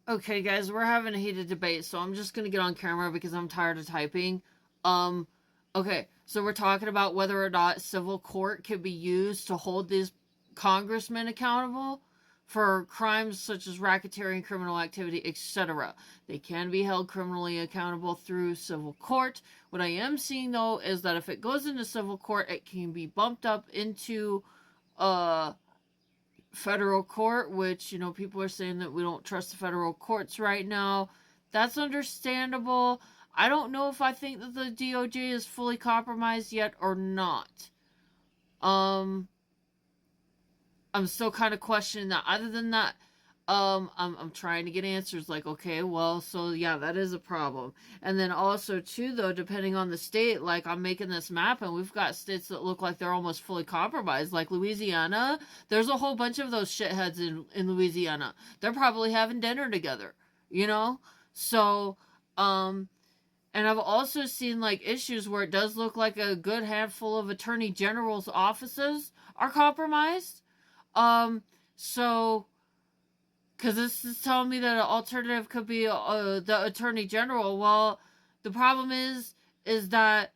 Okay, guys, we're having a heated debate, so I'm just gonna get on camera because I'm tired of typing. Um, okay, so we're talking about whether or not civil court can be used to hold these congressmen accountable for crimes such as racketeering, criminal activity, etc. They can be held criminally accountable through civil court. What I am seeing though is that if it goes into civil court, it can be bumped up into uh federal court, which, people are saying that we don't trust the federal courts right now. That's understandable. I don't know if I think that the DOJ is fully compromised yet or not. Um, I'm still kind of questioning that. Other than that, I'm trying to get answers like, okay, well, so yeah, that is a problem. And then also too, though, depending on the state, like I'm making this map and we've got states that look like they're almost fully compromised, like Louisiana. There's a whole bunch of those shitheads in Louisiana. They're probably having dinner together, you know? So, and I've also seen like issues where it does look like a good handful of attorney general's offices are compromised. Um, so, because this is telling me that an alternative could be the attorney general. Well, the problem is that,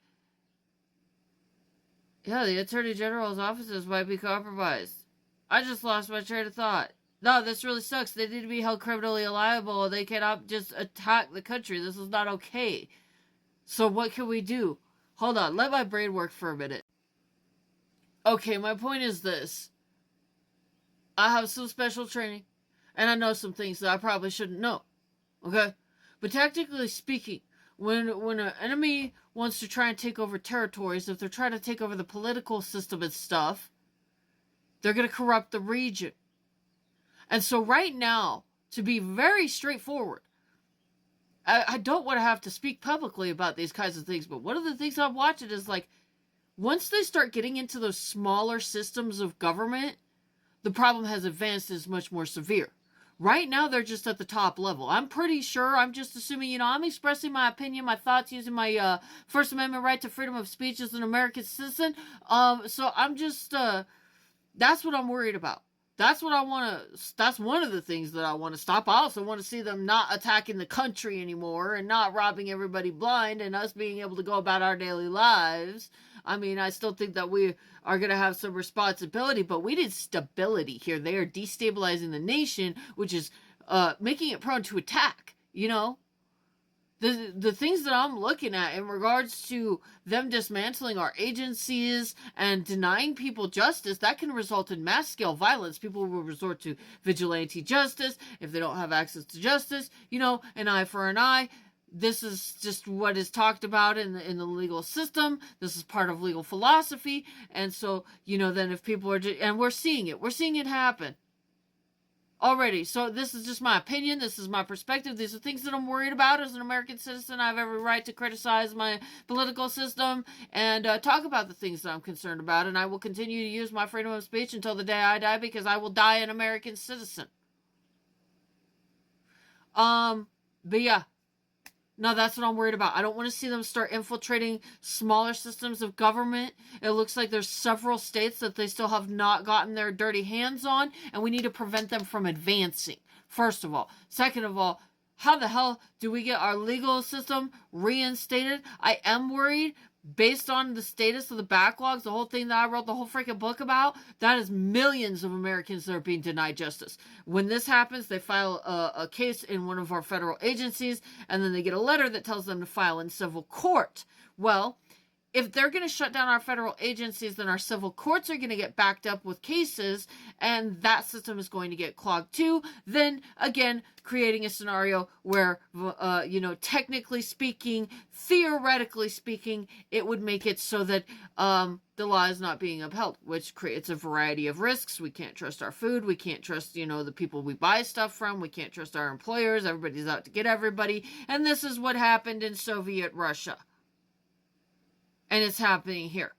yeah, the attorney general's offices might be compromised. I just lost my train of thought. No, this really sucks. They need to be held criminally liable. They cannot just attack the country. This is not okay. So what can we do? Hold on, let my brain work for a minute. Okay, my point is this. I have some special training, and I know some things that I probably shouldn't know. Okay? But tactically speaking, when an enemy wants to try and take over territories, if they're trying to take over the political system and stuff, they're going to corrupt the region. And so right now, to be very straightforward, I don't want to have to speak publicly about these kinds of things, but one of the things I'm watching is like, once they start getting into those smaller systems of government, the problem has advanced and is much more severe. Right now, they're just at the top level. I'm pretty sure, I'm just assuming, I'm expressing my opinion, my thoughts, using my First Amendment right to freedom of speech as an American citizen. So I'm just, that's what I'm worried about. That's what I want to, that's one of the things that I want to stop. I also want to see them not attacking the country anymore and not robbing everybody blind and us being able to go about our daily lives. I mean, I still think that we are going to have some responsibility, but we need stability here. They are destabilizing the nation, which is making it prone to attack, the things that I'm looking at in regards to them dismantling our agencies and denying people justice, that can result in mass scale violence. People will resort to vigilante justice if they don't have access to justice, an eye for an eye. This is just what is talked about in the legal system. This is part of legal philosophy. And so, then if people are, and we're seeing it happen already. So this is just my opinion. This is my perspective. These are things that I'm worried about as an American citizen. I have every right to criticize my political system and talk about the things that I'm concerned about. And I will continue to use my freedom of speech until the day I die, because I will die an American citizen. But yeah. No, that's what I'm worried about. I don't want to see them start infiltrating smaller systems of government. It looks like there's several states that they still have not gotten their dirty hands on, and we need to prevent them from advancing, first of all. Second of all, how the hell do we get our legal system reinstated? I am worried, based on the status of the backlogs, the whole thing that I wrote the whole freaking book about, that is millions of Americans that are being denied justice. When this happens, they file a case in one of our federal agencies, and then they get a letter that tells them to file in civil court. Well, if they're going to shut down our federal agencies, then our civil courts are going to get backed up with cases, and that system is going to get clogged too. Then, again, creating a scenario where, technically speaking, theoretically speaking, it would make it so that the law is not being upheld, which creates a variety of risks. We can't trust our food. We can't trust, the people we buy stuff from. We can't trust our employers. Everybody's out to get everybody. And this is what happened in Soviet Russia. And it's happening here.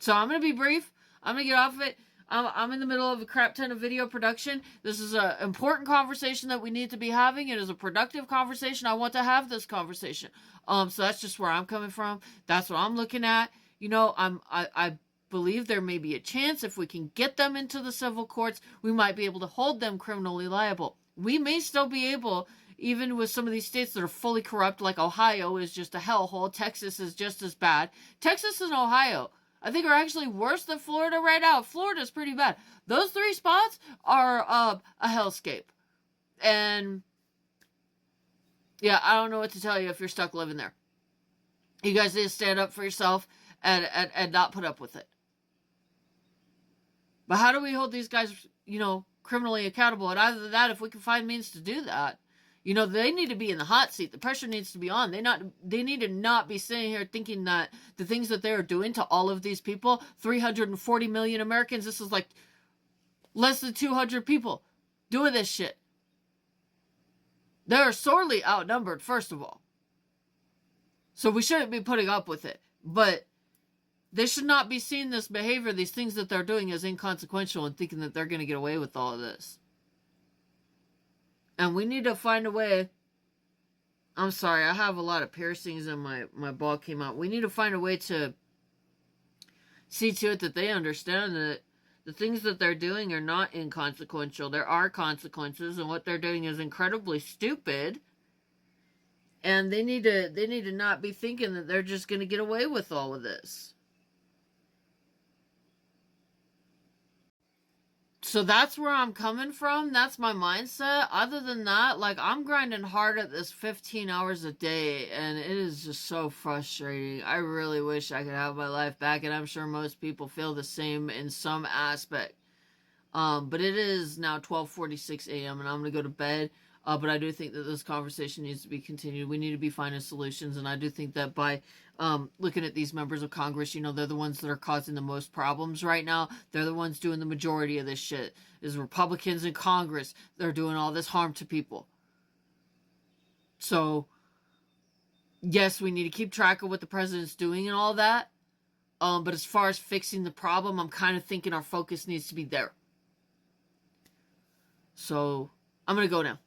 So I'm going to be brief. I'm going to get off of it. I'm in the middle of a crap ton of video production. This is an important conversation that we need to be having. It is a productive conversation. I want to have this conversation. So that's just where I'm coming from. That's what I'm looking at. I believe there may be a chance if we can get them into the civil courts, we might be able to hold them criminally liable. We may still be able, even with some of these states that are fully corrupt, like Ohio is just a hellhole, Texas is just as bad. Texas and Ohio, I think, are actually worse than Florida right now. Florida's pretty bad. Those three spots are a hellscape. And yeah, I don't know what to tell you if you're stuck living there. You guys need to stand up for yourself and not put up with it. But how do we hold these guys, criminally accountable? And other than that, if we can find means to do that, they need to be in the hot seat. The pressure needs to be on. They need to not be sitting here thinking that the things that they are doing to all of these people, 340 million Americans, this is like less than 200 people doing this shit. They're sorely outnumbered, first of all. So we shouldn't be putting up with it. But they should not be seeing this behavior, these things that they're doing, as inconsequential and thinking that they're going to get away with all of this. And we need to find a way. I'm sorry, I have a lot of piercings and my ball came out. We need to find a way to see to it that they understand that the things that they're doing are not inconsequential. There are consequences, and what they're doing is incredibly stupid. And they need to not be thinking that they're just going to get away with all of this. So that's where I'm coming from. That's my mindset. Other than that, I'm grinding hard at this 15 hours a day, and it is just so frustrating. I really wish I could have my life back, and I'm sure most people feel the same in some aspect. But it is now 12:46 a.m. and I'm going to go to bed. But I do think that this conversation needs to be continued. We need to be finding solutions. And I do think that by looking at these members of Congress, they're the ones that are causing the most problems right now. They're the ones doing the majority of this shit. Is Republicans in Congress. They're doing all this harm to people. So, yes, we need to keep track of what the president's doing and all that. But as far as fixing the problem, I'm kind of thinking our focus needs to be there. So, I'm going to go now.